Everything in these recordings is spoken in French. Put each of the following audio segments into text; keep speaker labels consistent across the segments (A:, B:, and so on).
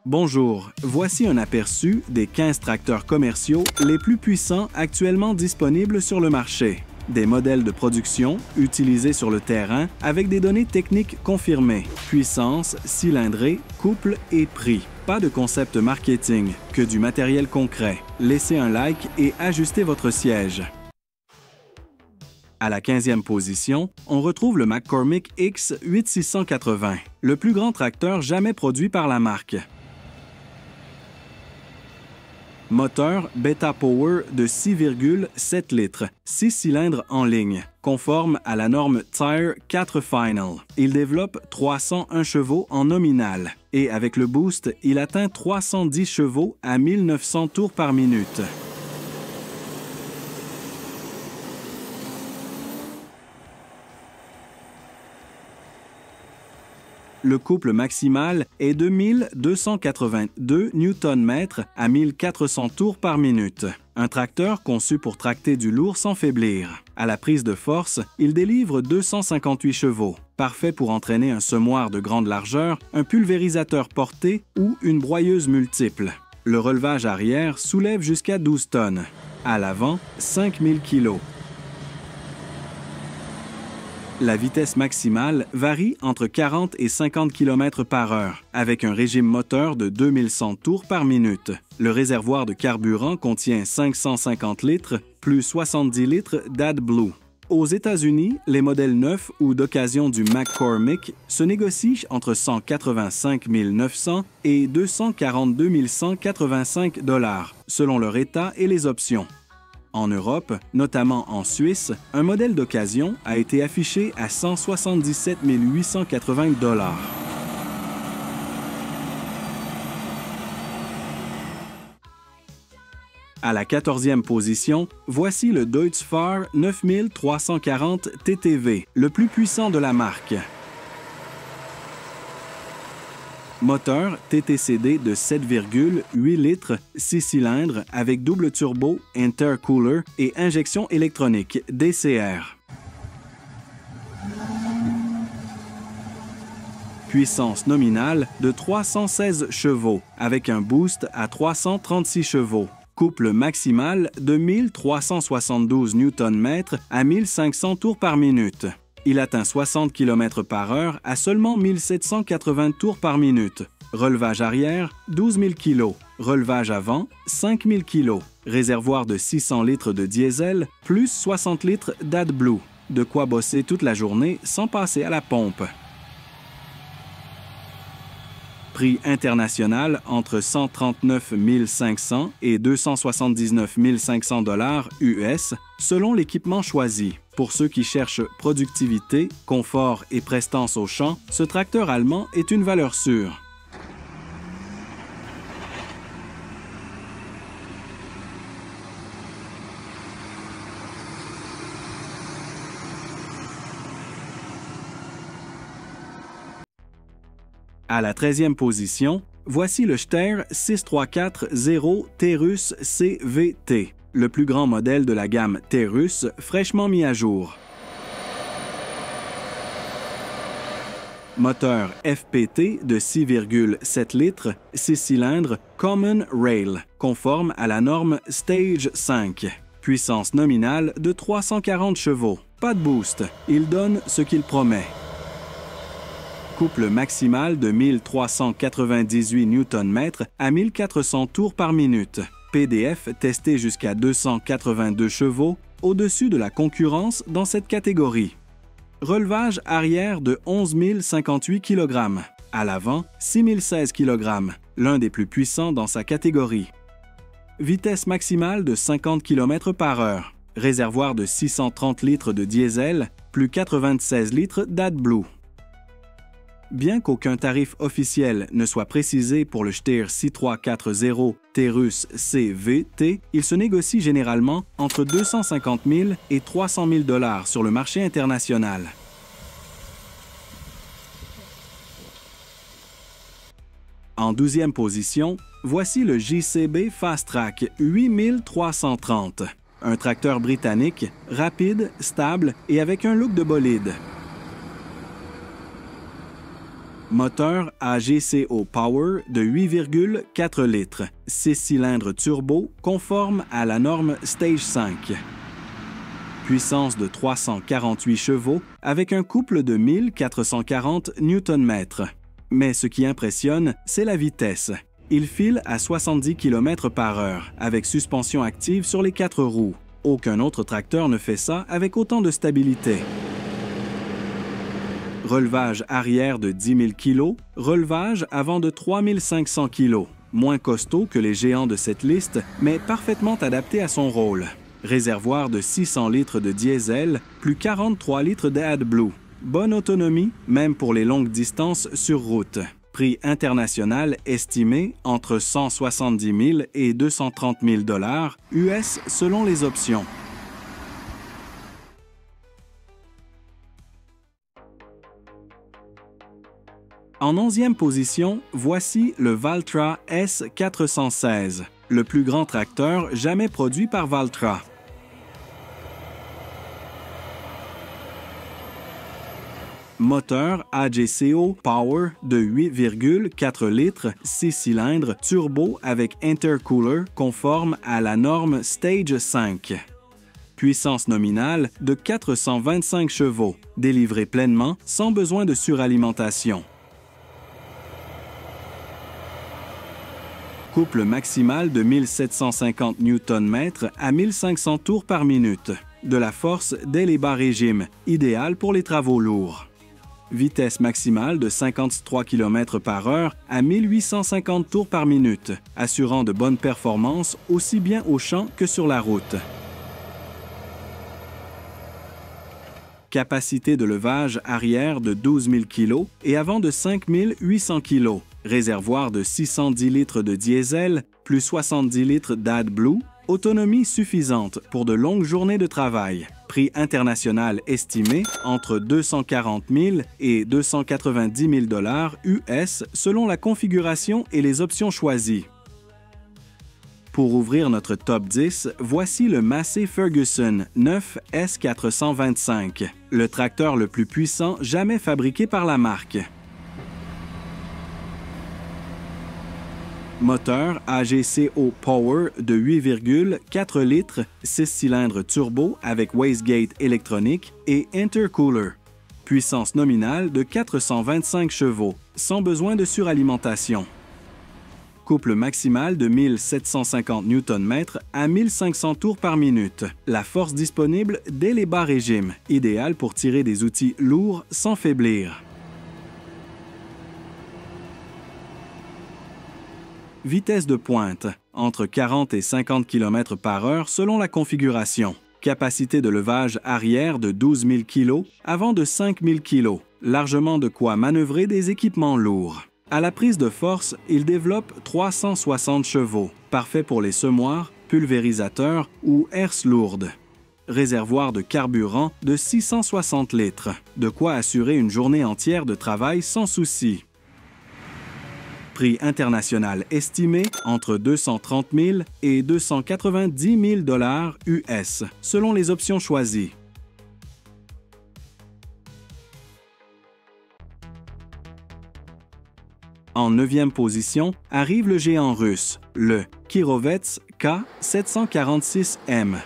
A: Bonjour, voici un aperçu des 15 tracteurs commerciaux les plus puissants actuellement disponibles sur le marché. Des modèles de production utilisés sur le terrain avec des données techniques confirmées, puissance, cylindrée, couple et prix. Pas de concept marketing, que du matériel concret. Laissez un like et ajustez votre siège. À la 15e position, on retrouve le McCormick X8680, le plus grand tracteur jamais produit par la marque. Moteur Beta Power de 6,7 litres, 6 cylindres en ligne, conforme à la norme Tire 4 Final. Il développe 301 chevaux en nominal et avec le boost, il atteint 310 chevaux à 1900 tours par minute. Le couple maximal est de 1282 Nm à 1400 tours par minute. Un tracteur conçu pour tracter du lourd sans faiblir. À la prise de force, il délivre 258 chevaux, parfait pour entraîner un semoir de grande largeur, un pulvérisateur porté ou une broyeuse multiple. Le relevage arrière soulève jusqu'à 12 tonnes. À l'avant, 5000 kg. La vitesse maximale varie entre 40 et 50 km/h, avec un régime moteur de 2100 tours par minute. Le réservoir de carburant contient 550 litres plus 70 litres d'AdBlue. Aux États-Unis, les modèles neufs ou d'occasion du McCormick se négocient entre 185 900 et 242 185 $, selon leur état et les options. En Europe, notamment en Suisse, un modèle d'occasion a été affiché à 177 880 $. À la 14e position, voici le Deutz-Fahr 9340 TTV, le plus puissant de la marque. Moteur TTCD de 7,8 litres, 6 cylindres avec double turbo, intercooler et injection électronique, DCR. Puissance nominale de 316 chevaux avec un boost à 336 chevaux. Couple maximal de 1372 Nm à 1500 tours par minute. Il atteint 60 km/h à seulement 1780 tours par minute. Relevage arrière, 12 000 kg. Relevage avant, 5 000 kg. Réservoir de 600 litres de diesel, plus 60 litres d'AdBlue. De quoi bosser toute la journée sans passer à la pompe. Prix international entre 139 500 et 279 500 $ US selon l'équipement choisi. Pour ceux qui cherchent productivité, confort et prestance au champ, ce tracteur allemand est une valeur sûre. À la 13e position, voici le Steyr 6340 Terrus CVT, le plus grand modèle de la gamme Terrus fraîchement mis à jour. Moteur FPT de 6,7 litres, 6 cylindres, Common Rail, conforme à la norme Stage 5. Puissance nominale de 340 chevaux. Pas de boost, il donne ce qu'il promet. Couple maximal de 1398 Nm à 1400 tours par minute. PDF testé jusqu'à 282 chevaux, au-dessus de la concurrence dans cette catégorie. Relevage arrière de 11 058 kg. À l'avant, 6 016 kg, l'un des plus puissants dans sa catégorie. Vitesse maximale de 50 km/h. Réservoir de 630 litres de diesel, plus 96 litres d'AdBlue. Bien qu'aucun tarif officiel ne soit précisé pour le Steyr 6340 Terrus CVT, il se négocie généralement entre 250 000 et 300 000 $ sur le marché international. En 12e position, voici le JCB Fastrac 8330, un tracteur britannique, rapide, stable et avec un look de bolide. Moteur AGCO Power de 8,4 litres, 6 cylindres turbo conformes à la norme Stage 5. Puissance de 348 chevaux avec un couple de 1440 Nm. Mais ce qui impressionne, c'est la vitesse. Il file à 70 km/h avec suspension active sur les 4 roues. Aucun autre tracteur ne fait ça avec autant de stabilité. Relevage arrière de 10 000 kg, relevage avant de 3 500 kg. Moins costaud que les géants de cette liste, mais parfaitement adapté à son rôle. Réservoir de 600 litres de diesel, plus 43 litres d'AdBlue. Bonne autonomie, même pour les longues distances sur route. Prix international estimé entre 170 000 et 230 000 $ US selon les options. En 11e position, voici le Valtra S416, le plus grand tracteur jamais produit par Valtra. Moteur AGCO Power de 8,4 litres, 6 cylindres, turbo avec intercooler conforme à la norme Stage 5. Puissance nominale de 425 chevaux, délivré pleinement sans besoin de suralimentation. Couple maximal de 1750 Nm à 1500 tours par minute. De la force dès les bas régimes, idéal pour les travaux lourds. Vitesse maximale de 53 km/h à 1850 tours par minute, assurant de bonnes performances aussi bien au champ que sur la route. Capacité de levage arrière de 12 000 kg et avant de 5 800 kg. Réservoir de 610 litres de diesel, plus 70 litres d'AdBlue. Autonomie suffisante pour de longues journées de travail. Prix international estimé entre 240 000 et 290 000 $ US selon la configuration et les options choisies. Pour ouvrir notre top 10, voici le Massey Ferguson 9 S425, le tracteur le plus puissant jamais fabriqué par la marque. Moteur AGCO Power de 8,4 litres, 6 cylindres turbo avec wastegate électronique et intercooler. Puissance nominale de 425 chevaux, sans besoin de suralimentation. Couple maximal de 1750 Nm à 1500 tours par minute. La force disponible dès les bas régimes, idéal pour tirer des outils lourds sans faiblir. Vitesse de pointe, entre 40 et 50 km/h selon la configuration. Capacité de levage arrière de 12 000 kg, avant de 5 000 kg. Largement de quoi manœuvrer des équipements lourds. À la prise de force, il développe 360 chevaux, parfait pour les semoirs, pulvérisateurs ou herses lourdes. Réservoir de carburant de 660 litres, de quoi assurer une journée entière de travail sans souci. Prix international estimé entre 230 000 et 290 000 $ US, selon les options choisies. En 9e position arrive le géant russe, le Kirovets K746M.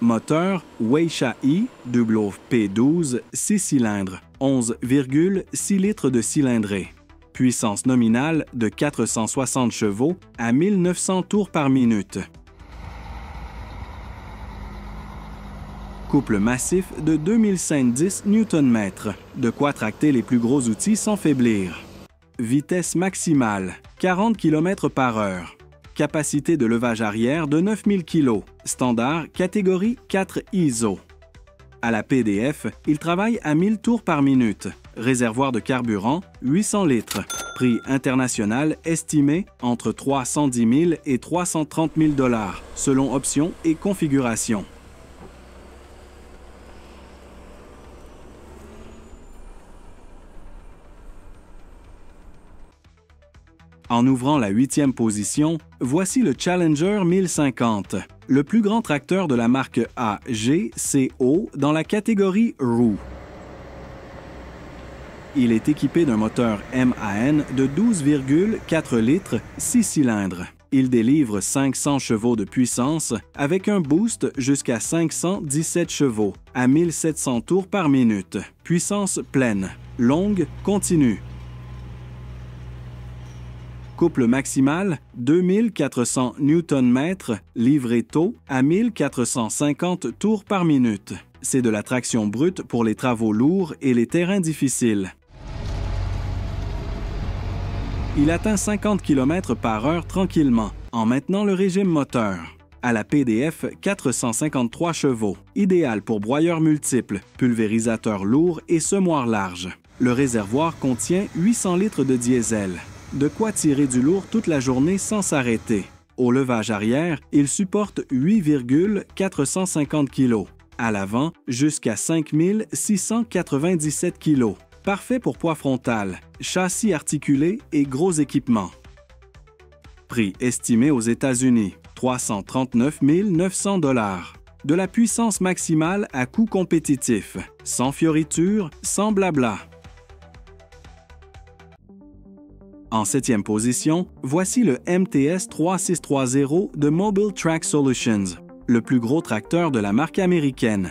A: Moteur Weichai WP12 6 cylindres, 11,6 litres de cylindrée. Puissance nominale de 460 chevaux à 1900 tours par minute. Couple massif de 2110 Nm, de quoi tracter les plus gros outils sans faiblir. Vitesse maximale, 40 km/h. Capacité de levage arrière de 9000 kg, standard catégorie 4 ISO. À la PDF, il travaille à 1000 tours par minute. Réservoir de carburant, 800 litres. Prix international estimé entre 310 000 et 330 000 $, selon options et configuration. En ouvrant la 8e position, voici le Challenger 1050, le plus grand tracteur de la marque AGCO dans la catégorie roue. Il est équipé d'un moteur MAN de 12,4 litres, 6 cylindres. Il délivre 500 chevaux de puissance avec un boost jusqu'à 517 chevaux à 1700 tours par minute. Puissance pleine, longue, continue. Couple maximal 2400 Nm, livré tôt à 1450 tours par minute. C'est de la traction brute pour les travaux lourds et les terrains difficiles. Il atteint 50 km/h tranquillement, en maintenant le régime moteur. À la PDF 453 chevaux, idéal pour broyeurs multiples, pulvérisateurs lourds et semoirs larges. Le réservoir contient 800 litres de diesel. De quoi tirer du lourd toute la journée sans s'arrêter. Au levage arrière, il supporte 8,450 kg. À l'avant, jusqu'à 5697 kg. Parfait pour poids frontal, châssis articulé et gros équipements. Prix estimé aux États-Unis, 339 900 $. De la puissance maximale à coût compétitif, sans fioritures, sans blabla. En 7e position, voici le MTS 3630 de Mobile Track Solutions, le plus gros tracteur de la marque américaine.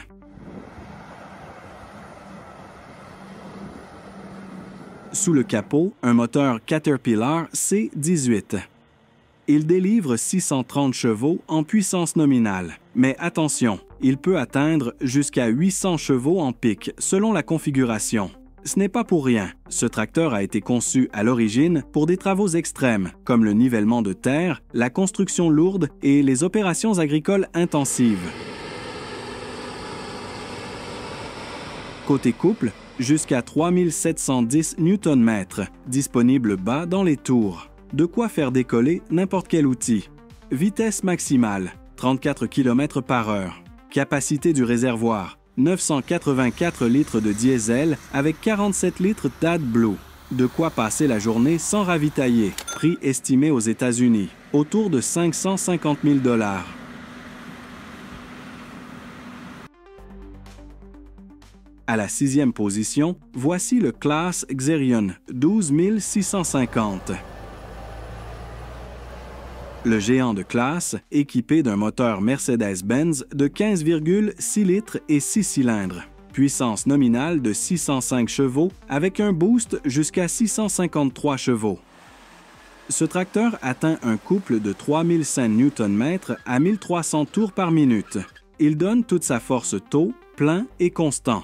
A: Sous le capot, un moteur Caterpillar C18. Il délivre 630 chevaux en puissance nominale. Mais attention, il peut atteindre jusqu'à 800 chevaux en pic selon la configuration. Ce n'est pas pour rien. Ce tracteur a été conçu à l'origine pour des travaux extrêmes, comme le nivellement de terre, la construction lourde et les opérations agricoles intensives. Côté couple, jusqu'à 3710 Nm, disponible bas dans les tours. De quoi faire décoller n'importe quel outil. Vitesse maximale, 34 km/h. Capacité du réservoir, 984 litres de diesel avec 47 litres d'AdBlue. De quoi passer la journée sans ravitailler. Prix estimé aux États-Unis, autour de 550 000 $. À la 6e position, voici le Claas Xerion 12650. Le géant de classe, équipé d'un moteur Mercedes-Benz de 15,6 litres et 6 cylindres. Puissance nominale de 605 chevaux avec un boost jusqu'à 653 chevaux. Ce tracteur atteint un couple de 3005 Nm à 1300 tours par minute. Il donne toute sa force tôt, plein et constant.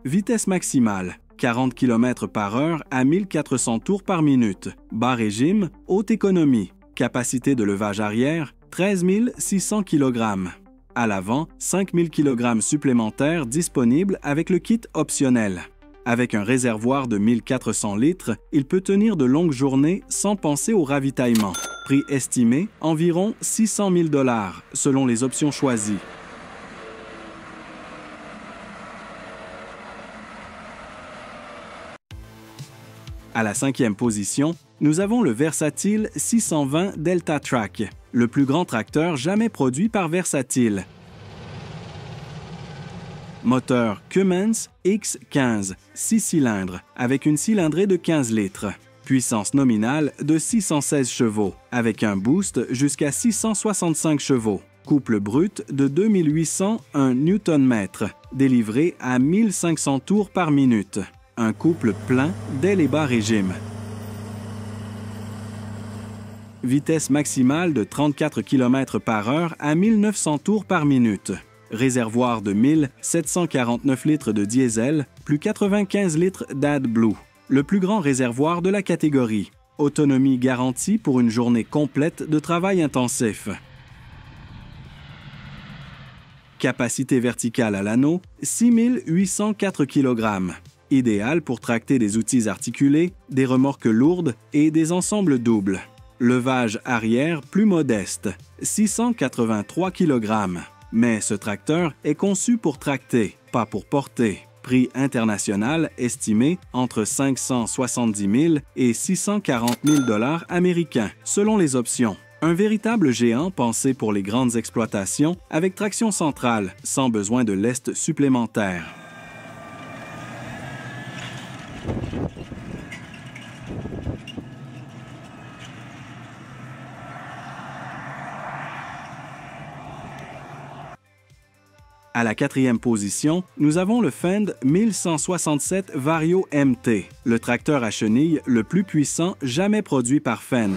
A: Vitesse maximale, 40 km/h à 1400 tours par minute. Bas régime, haute économie. Capacité de levage arrière, 13 600 kg. À l'avant, 5 000 kg supplémentaires disponibles avec le kit optionnel. Avec un réservoir de 1400 litres, il peut tenir de longues journées sans penser au ravitaillement. Prix estimé, environ 600 000 $ selon les options choisies. À la 5e position, nous avons le versatile 620 Delta-Trac, le plus grand tracteur jamais produit par Versatile. Moteur Cummins X15, 6 cylindres, avec une cylindrée de 15 litres. Puissance nominale de 616 chevaux, avec un boost jusqu'à 665 chevaux. Couple brut de 2801 Nm, délivré à 1500 tours par minute. Un couple plein dès les bas régimes. Vitesse maximale de 34 km/h à 1900 tours par minute. Réservoir de 1749 litres de diesel, plus 95 litres d'AdBlue. Le plus grand réservoir de la catégorie. Autonomie garantie pour une journée complète de travail intensif. Capacité verticale à l'anneau, 6804 kg. Idéal pour tracter des outils articulés, des remorques lourdes et des ensembles doubles. Levage arrière plus modeste, 683 kg. Mais ce tracteur est conçu pour tracter, pas pour porter. Prix international estimé entre 570 000 et 640 000 $ américains, selon les options. Un véritable géant pensé pour les grandes exploitations avec traction centrale, sans besoin de lest supplémentaire. À la 4e position, nous avons le Fend 1167 Vario MT, le tracteur à chenilles le plus puissant jamais produit par Fend.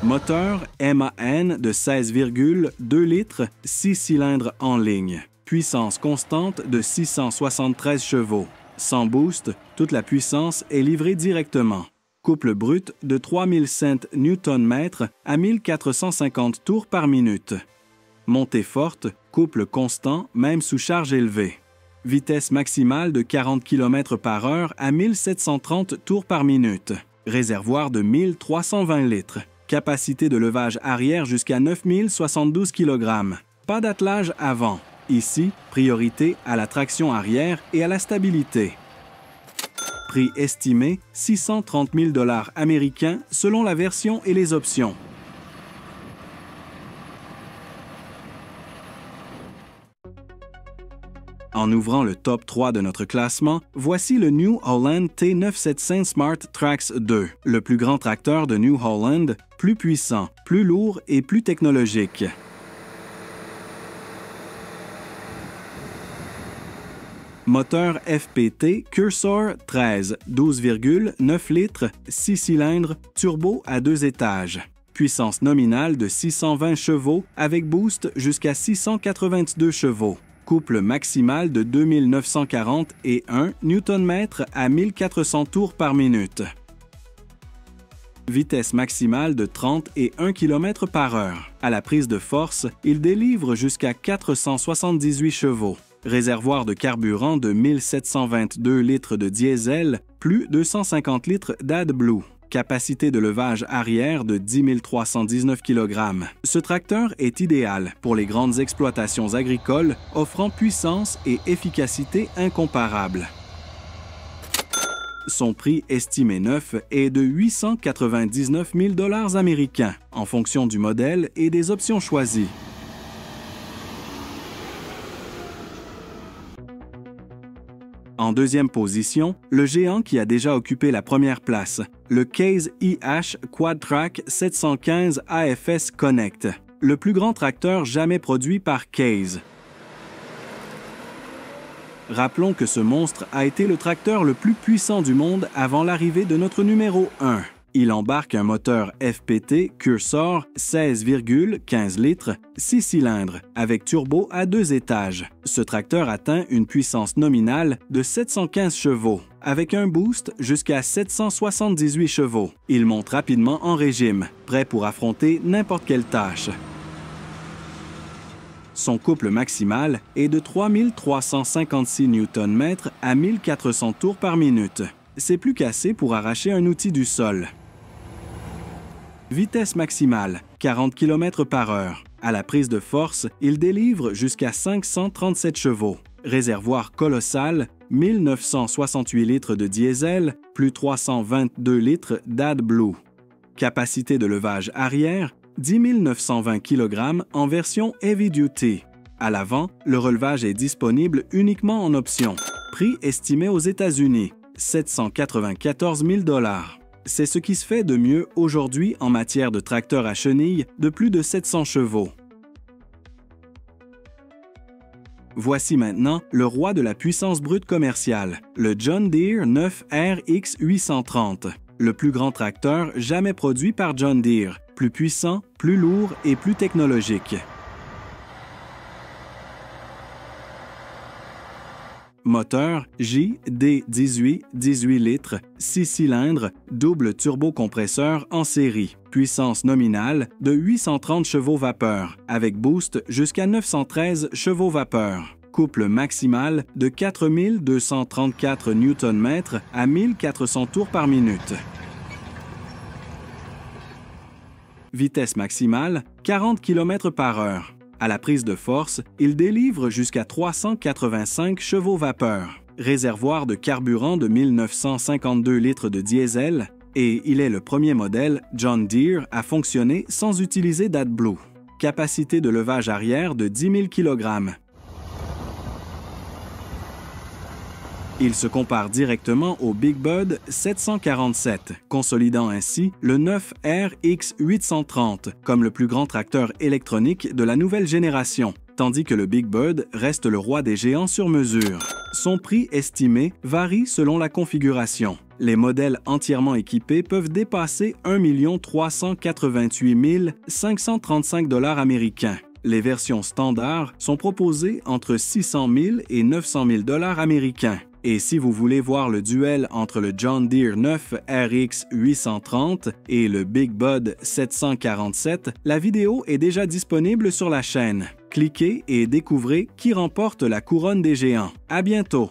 A: Moteur MAN de 16,2 litres, 6 cylindres en ligne. Puissance constante de 673 chevaux. Sans boost, toute la puissance est livrée directement. Couple brut de 3005 Nm à 1450 tours par minute. Montée forte, couple constant même sous charge élevée. Vitesse maximale de 40 km/h à 1730 tours par minute. Réservoir de 1320 litres. Capacité de levage arrière jusqu'à 9072 kg. Pas d'attelage avant. Ici, priorité à la traction arrière et à la stabilité. Prix estimé 630 000 $ américains selon la version et les options. En ouvrant le top 3 de notre classement, voici le New Holland T975 Smart Trax 2, le plus grand tracteur de New Holland, plus puissant, plus lourd et plus technologique. Moteur FPT Cursor 13, 12,9 litres, 6 cylindres, turbo à 2 étages. Puissance nominale de 620 chevaux avec boost jusqu'à 682 chevaux. Couple maximal de 2940 et 1 Nm à 1400 tours par minute. Vitesse maximale de 30 et 1 km/h. À la prise de force, il délivre jusqu'à 478 chevaux. Réservoir de carburant de 1722 litres de diesel, plus 250 litres d'AdBlue. Capacité de levage arrière de 10 319 kg. Ce tracteur est idéal pour les grandes exploitations agricoles, offrant puissance et efficacité incomparables. Son prix estimé neuf est de 899 000 $ américains, en fonction du modèle et des options choisies. En deuxième position, le géant qui a déjà occupé la première place, le Case IH Quadtrac 715 AFS Connect, le plus grand tracteur jamais produit par Case. Rappelons que ce monstre a été le tracteur le plus puissant du monde avant l'arrivée de notre numéro 1. Il embarque un moteur FPT Cursor 16,15 litres, 6 cylindres, avec turbo à 2 étages. Ce tracteur atteint une puissance nominale de 715 chevaux, avec un boost jusqu'à 778 chevaux. Il monte rapidement en régime, prêt pour affronter n'importe quelle tâche. Son couple maximal est de 3356 Nm à 1400 tours par minute. C'est plus qu'assez pour arracher un outil du sol. Vitesse maximale, 40 km/h. À la prise de force, il délivre jusqu'à 537 chevaux. Réservoir colossal, 1968 litres de diesel, plus 322 litres d'AdBlue. Capacité de levage arrière, 10 920 kg en version Heavy Duty. À l'avant, le relevage est disponible uniquement en option. Prix estimé aux États-Unis, 794 000 $. C'est ce qui se fait de mieux aujourd'hui en matière de tracteur à chenilles de plus de 700 chevaux. Voici maintenant le roi de la puissance brute commerciale, le John Deere 9 RX 830, le plus grand tracteur jamais produit par John Deere, plus puissant, plus lourd et plus technologique. Moteur JD18 18 litres, 6 cylindres, double turbocompresseur en série. Puissance nominale de 830 chevaux vapeur, avec boost jusqu'à 913 chevaux vapeur. Couple maximal de 4234 Nm à 1400 tours par minute. Vitesse maximale 40 km/h. À la prise de force, il délivre jusqu'à 385 chevaux vapeur. Réservoir de carburant de 1952 litres de diesel et il est le premier modèle John Deere à fonctionner sans utiliser d'AdBlue. Capacité de levage arrière de 10 000 kg. Il se compare directement au Big Bud 747, consolidant ainsi le 9RX830 comme le plus grand tracteur électronique de la nouvelle génération, tandis que le Big Bud reste le roi des géants sur mesure. Son prix estimé varie selon la configuration. Les modèles entièrement équipés peuvent dépasser 1 388 535 $ américains. Les versions standards sont proposées entre 600 000 et 900 000 $ américains. Et si vous voulez voir le duel entre le John Deere 9 RX 830 et le Big Bud 747, la vidéo est déjà disponible sur la chaîne. Cliquez et découvrez qui remporte la couronne des géants. À bientôt!